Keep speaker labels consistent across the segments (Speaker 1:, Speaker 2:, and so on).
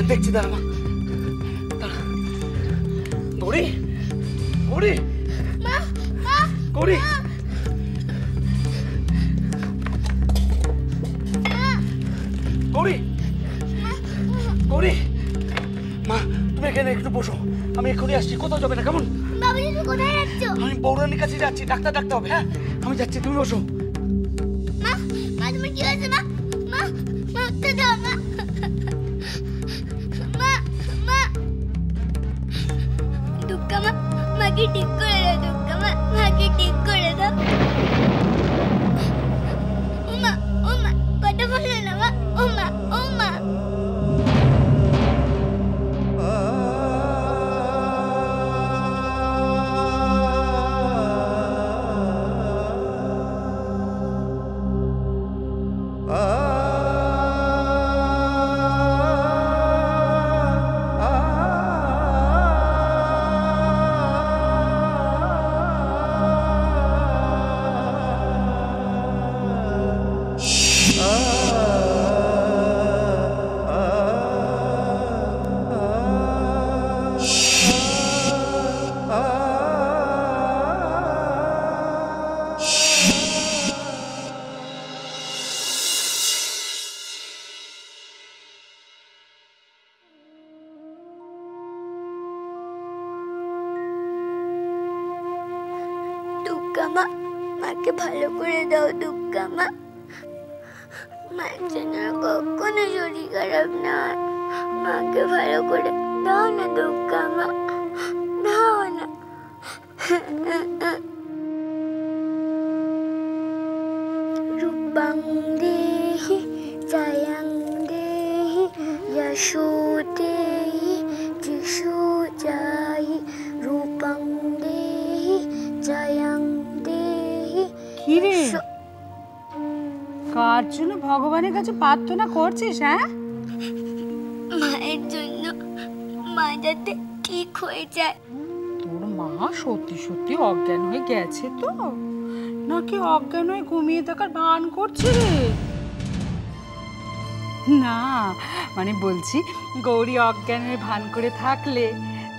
Speaker 1: দেখছি দাঁড়া মা, গৌরী গৌরী গৌরী গৌরী গৌরী, মা তুমি এখানে একটু বসো, আমি এক্ষুনি আসছি। কোথাও যাবে না কেমন?
Speaker 2: বাবুজি তুমি কোথায় যাচ্ছ?
Speaker 1: আমি বৌরানির কাছে যাচ্ছি, ডাক্তার ডাকতে হবে। হ্যাঁ আমি যাচ্ছি, তুমি বসো।
Speaker 2: মা মা তুমি কি হয়েছে? মা মা মা উঠতে দাও মা। মা মা দুঃখা মা, মাকে ঠিক করে দাও। দুঃখা মা, মাকে ঠিক করে দাও। ও মা কথা বলো না মা। ও মা মা, মাকে ভালো করে দাও। দুঃখা মা, মায়ের জন্য কখনো শরীর খারাপ না হয়। মাকে ভালো করে দাও না দুঃখা মা, দাও না। রূপং দেহি জয়ং দেহি যশো দেহি যশো যাহি। রূপং দেহি জয়ং দেহি।
Speaker 3: কি রে, কার জন্য ভগবানের কাছে প্রার্থনা করছিস? হ্যাঁ,
Speaker 2: মায়ের জন্য, মা যাতে ঠিক হয়ে যায়।
Speaker 3: তোর মা সত্যি সত্যি অজ্ঞান হয়ে গেছে তো, নাকি অজ্ঞান হয়ে ঘুমিয়ে থাকার ভান করছে রে? না মানে বলছি, গৌরী অজ্ঞান হয়ে ভান করে থাকলে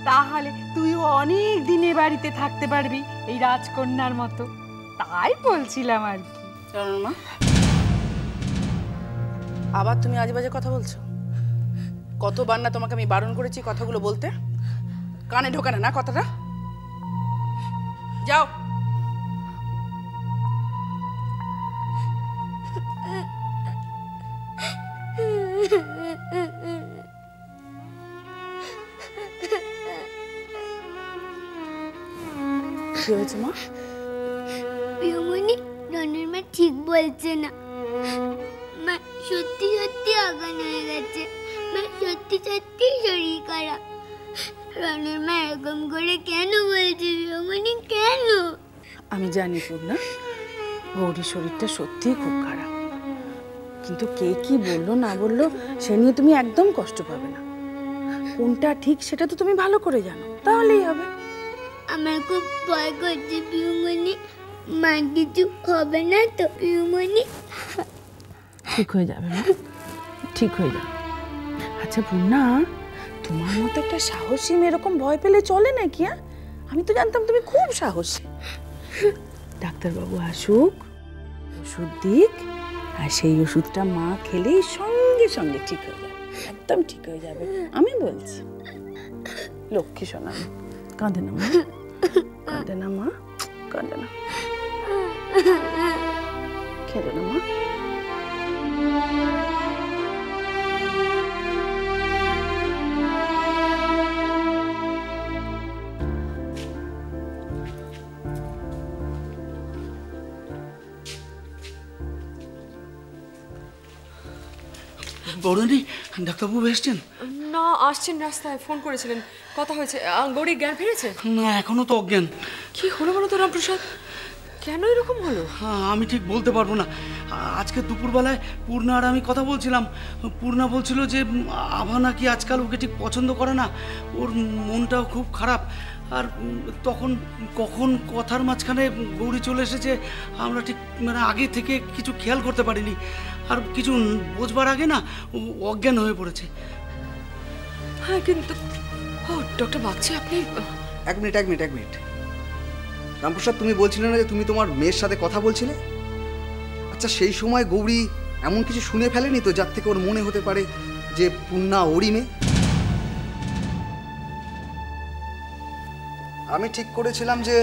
Speaker 3: তাহলে তুইও অনেক দিনে বাড়িতে থাকতে পারবি এই রাজকন্যার মতো, তাই বলছিলাম আর কি।
Speaker 4: চলো মা, আবার তুমি আজে বাজে কথা বলছো। কতবার না তোমাকে আমি বারণ করেছি কথাগুলো বলতে, কানে ঢোকে না কথাটা। যাও। কি হয়েছে মা?
Speaker 2: পিউমনি, রনের মা ঠিক বলছে না। মা সত্যি সত্যি অজ্ঞান হয়ে গেছে। মা সত্যি সত্যি শরীর খারাপ। রনের মা এরকম করে কেন বলছে পিউমনি, কেন?
Speaker 4: আমি জানি পূর্ণা, গৌরীর শরীরটা সত্যিই খুব খারাপ, কিন্তু কে কি বললো না বললো সে নিয়ে তুমি একদম কষ্ট পাবে না। কোনটা ঠিক সেটা তো তুমি ভালো করে জানো, তাহলেই হবে।
Speaker 2: আমার খুব ভয় করছে পিউমনি। মা কিছু হবে না তো পিউমনি?
Speaker 4: ঠিক হয়ে যাবে মা, ঠিক হয়ে যাবে। আচ্ছা পূর্ণা, তোমার মতো একটা সাহসী মেয়ে এরকম ভয় পেলে চলে নাকি? আমি তো জানতাম তুমি খুব সাহসী। ডাক্তারবাবু আসুক, ওষুধ দিক, আর সেই ওষুধটা মা খেলেই সঙ্গে সঙ্গে ঠিক হয়ে যাবে, একদম ঠিক হয়ে যাবে, আমি বলছি। লক্ষ্মী সোনা, কাঁদে না মা, কাঁদে না মা, কাঁদে না, খেদে না মা।
Speaker 1: বৌরানি, ডাক্তারবাবু এসছেন?
Speaker 5: না, আসছেন, রাস্তায় ফোন করেছিলেন, কথা হয়েছে। গৌরী জ্ঞান ফিরেছে?
Speaker 1: না, এখনো তো অজ্ঞান।
Speaker 5: কি হলো বলো তো রামপ্রসাদ, কেন এরকম হলো?
Speaker 1: আমি ঠিক বলতে পারবো না। আজকে দুপুরবেলায় পূর্ণা আর আমি কথা বলছিলাম। পূর্ণা বলছিল যে আভা নাকি আজকাল ওকে ঠিক পছন্দ করে না, ওর মনটাও খুব খারাপ। আর তখন কখন কথার মাঝখানে গৌরী চলে এসেছে আমরা ঠিক মানে আগে থেকে কিছু খেয়াল করতে পারিনি, আর কিছু বোঝবার আগে না অজ্ঞান হয়ে পড়েছে।
Speaker 5: হ্যাঁ কিন্তু ও ডক্টর বাগচি, আপনি
Speaker 6: এক মিনিট রামপ্রসাদ, তুমি বলছিলে না যে তুমি তোমার মেয়ের সাথে কথা বলছিলে? আচ্ছা, সেই সময় গৌরী এমন কিছু শুনে ফেলেনি তো যার থেকে ওর মনে হতে পারে যে পূর্ণা ওরই মেয়ে? আমি ঠিক করেছিলাম যে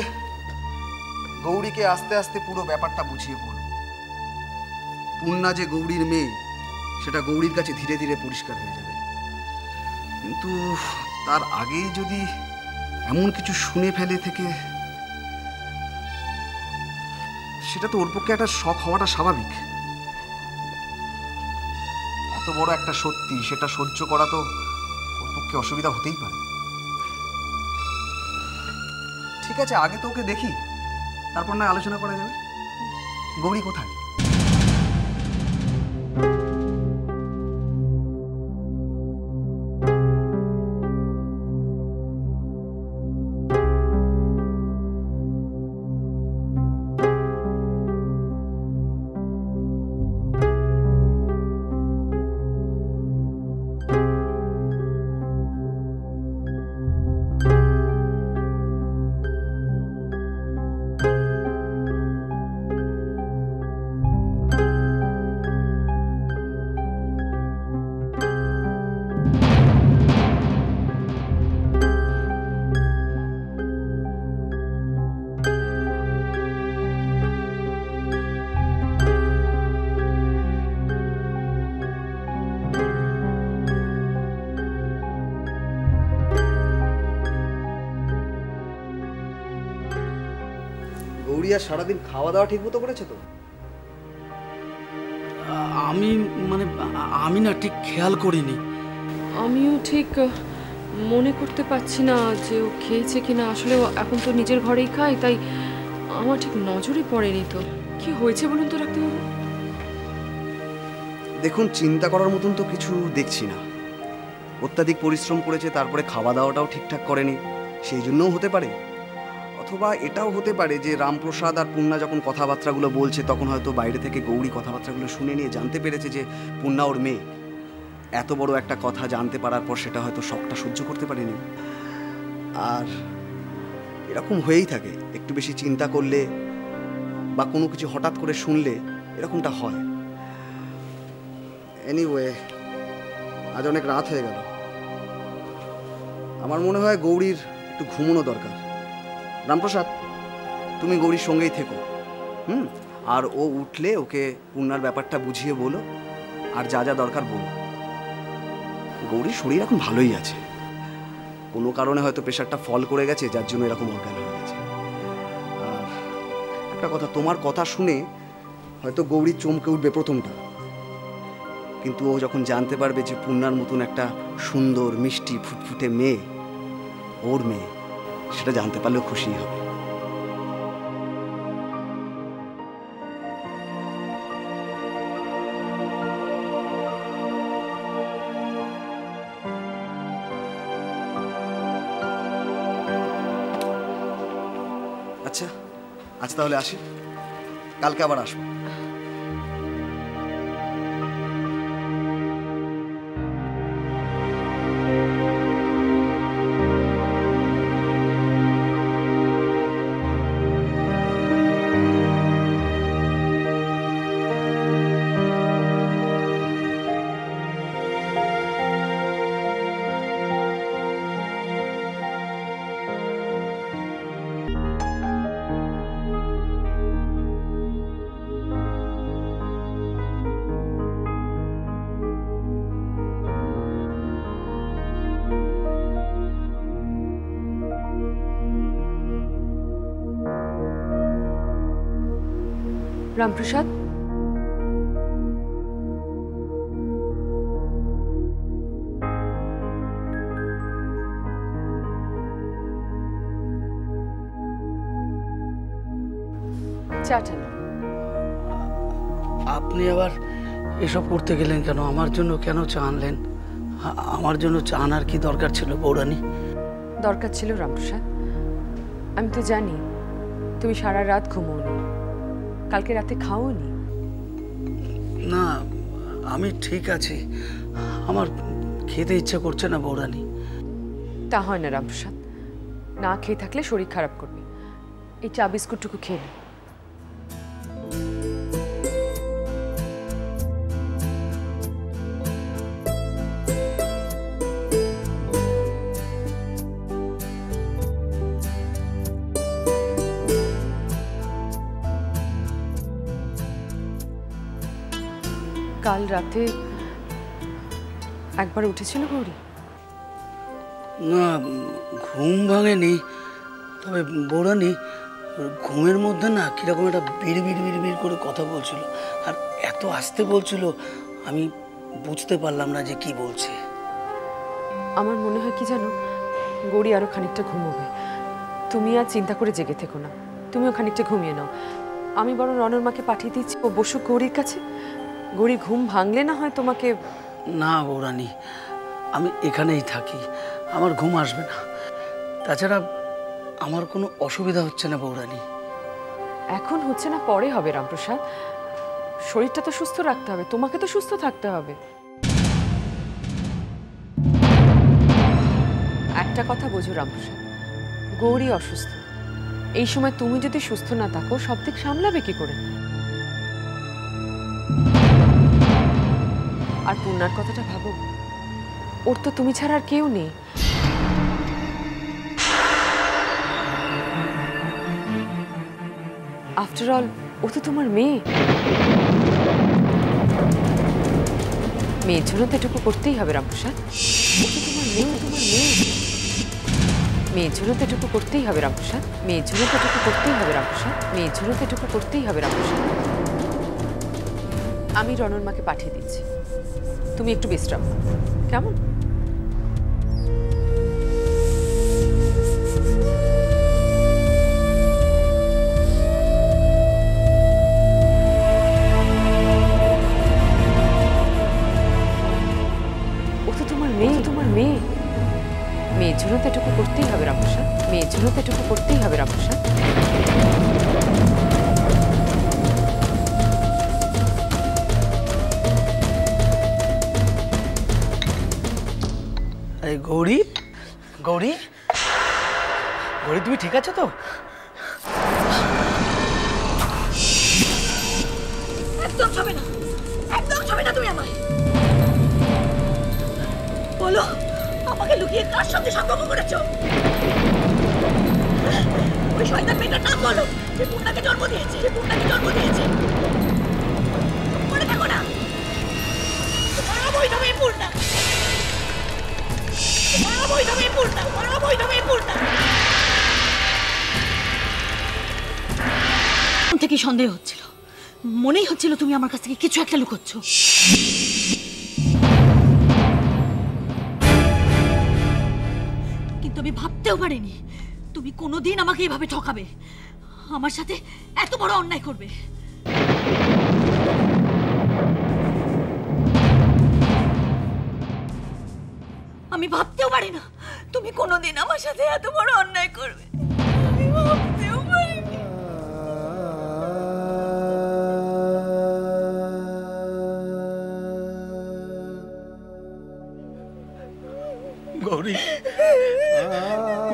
Speaker 6: গৌরীকে আস্তে আস্তে পুরো ব্যাপারটা বুঝিয়ে বলব। পূর্ণা যে গৌরীর মেয়ে সেটা গৌরীর কাছে ধীরে ধীরে পরিষ্কার হয়ে যাবে, কিন্তু তার আগে যদি এমন কিছু শুনে ফেলে থেকে, সেটা তো ওর পক্ষে একটা শখ হওয়াটা স্বাভাবিক। এত বড় একটা সত্যি, সেটা সহ্য করা তো ওর পক্ষে অসুবিধা হতেই পারে। ঠিক আছে, আগে তো ওকে দেখি, তারপর না আলোচনা করা যাবে। গৌরী কোথায়? গৌরী আর সারাদিন খাওয়া দাওয়া ঠিক মতো করেছে তো?
Speaker 1: আমি না ঠিক খেয়াল করিনি।
Speaker 5: আমিও ঠিক মনে করতে পারছি না যে ও খেয়েছে কিনা। আসলে ও এখন তো নিজের ঘরেই খায়, তাই আমার ঠিক নজরে পড়েনি। তো কি হয়েছে বলুন তো ডাক্তারবাবু?
Speaker 6: দেখুন, চিন্তা করার মতন তো কিছু দেখছি না। অত্যাধিক পরিশ্রম করেছে, তারপরে খাওয়া দাওয়াটাও ঠিকঠাক করেনি, সেই জন্যও হতে পারে। অথবা এটাও হতে পারে যে রামপ্রসাদ আর পূর্ণা যখন কথাবার্তাগুলো বলছে তখন হয়তো বাইরে থেকে গৌরী কথাবার্তাগুলো শুনে নিয়ে জানতে পেরেছে যে পূর্ণা ওর মেয়ে। এত বড় একটা কথা জানতে পারার পর সেটা হয়তো শখটা সহ্য করতে পারেনি। আর এরকম হয়েই থাকে, একটু বেশি চিন্তা করলে বা কোনো কিছু হঠাৎ করে শুনলে এরকমটা হয়। এনিওয়ে, আজ অনেক রাত হয়ে গেল। আমার মনে হয় গৌরীর একটু ঘুমানো দরকার। রামপ্রসাদ, তুমি গৌরীর সঙ্গেই থেকো, আর ও উঠলে ওকে পূর্ণার ব্যাপারটা বুঝিয়ে বলো, আর যা যা দরকার বলো। গৌরীর শরীর এখন ভালোই আছে, কোনো কারণে হয়তো প্রেশারটা ফল করে গেছে, যার জন্য এরকম অজ্ঞান হয়ে গেছে। আর একটা কথা, তোমার কথা শুনে হয়তো গৌরী চমকে উঠবে প্রথমটা, কিন্তু ও যখন জানতে পারবে যে পূর্ণার মতন একটা সুন্দর মিষ্টি ফুটফুটে মেয়ে ওর মেয়ে, সেটা জানতে পারলেও খুশি হবে। আচ্ছা, আজ তাহলে আসি, কালকে আবার আসবো।
Speaker 5: রামপ্রসাদ, চাটা না।
Speaker 1: আপনি আবার এসব করতে গেলেন কেন? আমার জন্য কেন চা আনলেন? আমার জন্য চা আনার কি দরকার ছিল বৌরানী?
Speaker 5: দরকার ছিল রামপ্রসাদ, আমি তো জানি তুমি সারা রাত ঘুমোওনি, কালকে রাতে খাওনি।
Speaker 1: না, আমি ঠিক আছি, আমার খেতে ইচ্ছে করছে না বৌরানী।
Speaker 5: তা হয় না রামপ্রসাদ, না খেয়ে থাকলে শরীর খারাপ করবে। এই চা বিস্কুটটুকু খেয়ে নে। কাল রাতে একবার উঠেছিল গৌরী?
Speaker 1: না, ঘুম ভাঙেনি, তবে বৌরানী ঘুমের মধ্যে না কিরকম একটা বিড় বিড় বিড় বিড় করে কথা বলছিল, আর এত আস্তে বলছিল আমি বুঝতে পারলাম না যে কি বলছে।
Speaker 5: আমার মনে হয় কি জানো, গৌরী আরো খানিকটা ঘুমোবে। তুমি আর চিন্তা করে জেগে থেকো না, তুমিও খানিকটা ঘুমিয়ে নাও। আমি বরং রনর মাকে পাঠিয়ে দিচ্ছি, ও বসুক গৌরীর কাছে। গৌরী ঘুম ভাঙলে না হয় তোমাকে।
Speaker 1: না বৌরানী, আমি এখানেই থাকি, আমার ঘুম আসবে না। তাছাড়া আমার কোনো অসুবিধা হচ্ছে না বৌরানী।
Speaker 5: এখন হচ্ছে না, পরে হবে রামপ্রসাদ। শরীরটা তো সুস্থ রাখতে হবে, তোমাকে তো সুস্থ থাকতে হবে। একটা কথা বোঝো রামপ্রসাদ, গৌরী অসুস্থ। এই সময় তুমি যদি সুস্থ না থাকো, সব দিক সামলাবে কি করে? আর পূর্ণার কথাটা ভাবো, ওর তো তুমি ছাড়া আর কেউ নেই। আফটার অল ও তো তোমার মেয়ে। মেয়ের জন্য তো এটুকু করতেই হবে রামপ্রসাদ। ও তো তোমার মেয়ে, তোমার মেয়ে। মেয়ের জন্য তো এটুকু করতেই হবে রামপ্রসাদ। মেয়ের জন্য তো এটুকু করতেই হবে রামপ্রসাদ। মেয়ের জন্য তো এটুকু করতেই হবে রামপ্রসাদ। আমি রনর মাকে পাঠিয়ে দিচ্ছি, তুমি একটু বিশ্রাম নাও, কেমন? ও তো তোমার মেয়ে, তোমার মেয়ে। মেয়ের জন্য তো এটুকু করতেই হবে রামপ্রসাদ। মেয়ের জন্য তো এটুকু করতেই হবে রামপ্রসাদ।
Speaker 1: এই গৌরী, গৌরী, গৌরী, তুমি ঠিক আছো তো?
Speaker 7: একদম ছবে না, একদম ছবে না তুমি আমায়। বলো, আমাকে লুকিয়ে কার সঙ্গে সম্পর্ক করেছো? ওই শয়তান মেয়েটার নাম বলো, যে পূর্ণাকে জন্ম দিয়েছে, যে পূর্ণাকে জন্ম দিয়েছে। মনে থাকো না, তোমার অবৈধ মেয়ে পূর্ণা, তোমার অবৈধ মেয়ে পূর্ণা, তোমার অবৈধ মেয়ে পূর্ণা। থেকে সন্দেহ হচ্ছিল, মনেই হচ্ছিল তুমি আমার কাছ থেকে কিছু একটা লুকোচ্ছ। কিন্তু আমি ভাবতেও পারিনি তুমি কোনোদিন আমাকে এভাবে ঠকাবে, আমার সাথে এত বড় অন্যায় করবে। আমি ভাবতেও পারি না তুমি কোনোদিন আমার সাথে এত বড় অন্যায় করবে। আমি ভাবতেও পারিনি।
Speaker 1: গৌরী,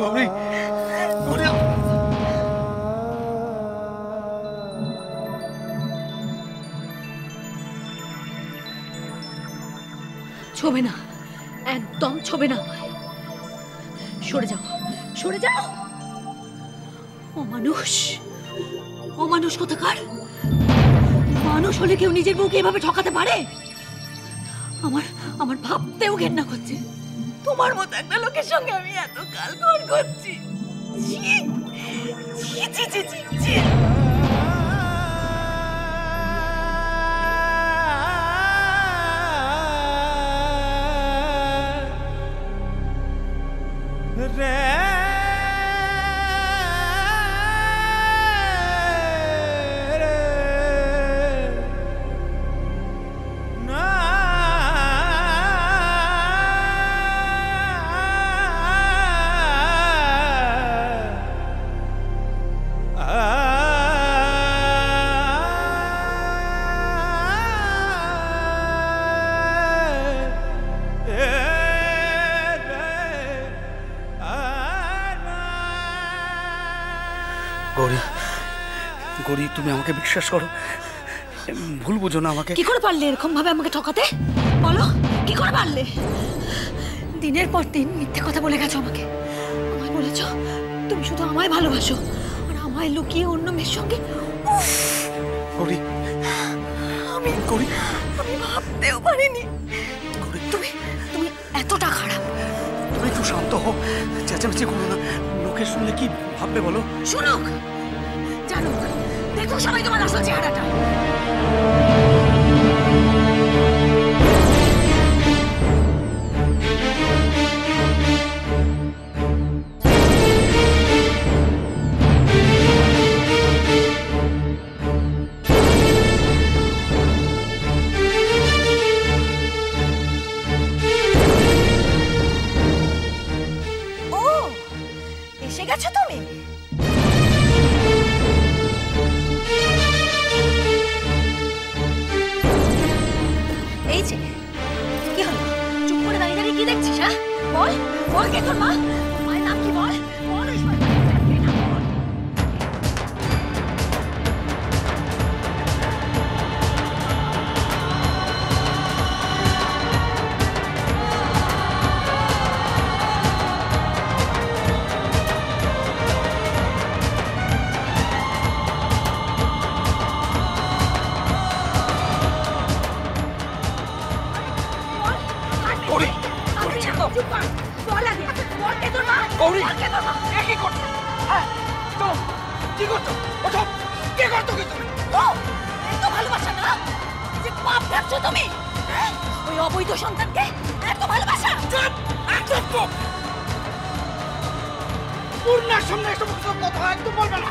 Speaker 1: গৌরী, গৌরী,
Speaker 7: ছবে না, একদম ছবে না আমায়। সরে যাও, সরে যাও। অমানুষ, অমানুষ কোথাকার। মানুষ হলে কেউ নিজের বউকে এভাবে ঠকাতে পারে? আমার আমার ভাবতেও ঘেন্না করছে তোমার মতো একটা লোকের সঙ্গে আমি এত কাল ঘর করছি। ছি ছি ছি ছি ছি ছি।
Speaker 1: গৌরী, গৌরী, তুমি আমাকে বিশ্বাস করো, ভুল বুঝো না আমাকে।
Speaker 7: কি করে পারলে এরকম ভাবে আমাকে ঠকাতে? বলো, কি করে পারলে? দিনের পর দিন মিথ্যে কথা বলে গেছো আমাকে। আমায় বলেছো তুমি শুধু আমায় ভালোবাসো, আর আমায় লুকিয়ে অন্য মেয়ের সঙ্গে।
Speaker 1: গৌরী, গৌরী,
Speaker 7: আমি ভাবতেও পারিনি তুমি তুমি এতটা খারাপ।
Speaker 1: তুমি একটু শান্ত হও, চেঁচামেচি করো না, লোকে শুনলে কি ভাববে বলো?
Speaker 7: শুনুক, জানুক, দেখো সবাই তোমার আসল চেহারাটা। এসে গেছো তুমি? এই যে কি হলো, চুপ করে দাঁড়িয়ে দাঁড়িয়ে কি দেখছিস? হ্যাঁ, বল বল, কে তোর মা? মায়ের নাম কি বল? বল ওই শয়তানের নাম বল।
Speaker 1: গৌরী, গৌরী, ছেড়ে দাও।
Speaker 7: বল আগে, বল কে তোর মা?
Speaker 1: গৌরী,
Speaker 7: বল কে তোর মা?
Speaker 1: এ কি করছো? হ্যাঁ, চলো, কি করছো? ওঠো, কে করছো কি তুমি?
Speaker 7: ও, এত ভালোবাসা না? যে পাপ ভাবছো তুমি? হ্যাঁ? ওই অবৈধ সন্তানকে এত ভালোবাসা?
Speaker 1: চুপ, একদম চুপ। পূর্ণার সামনে এসব কথা একদম বলবে না।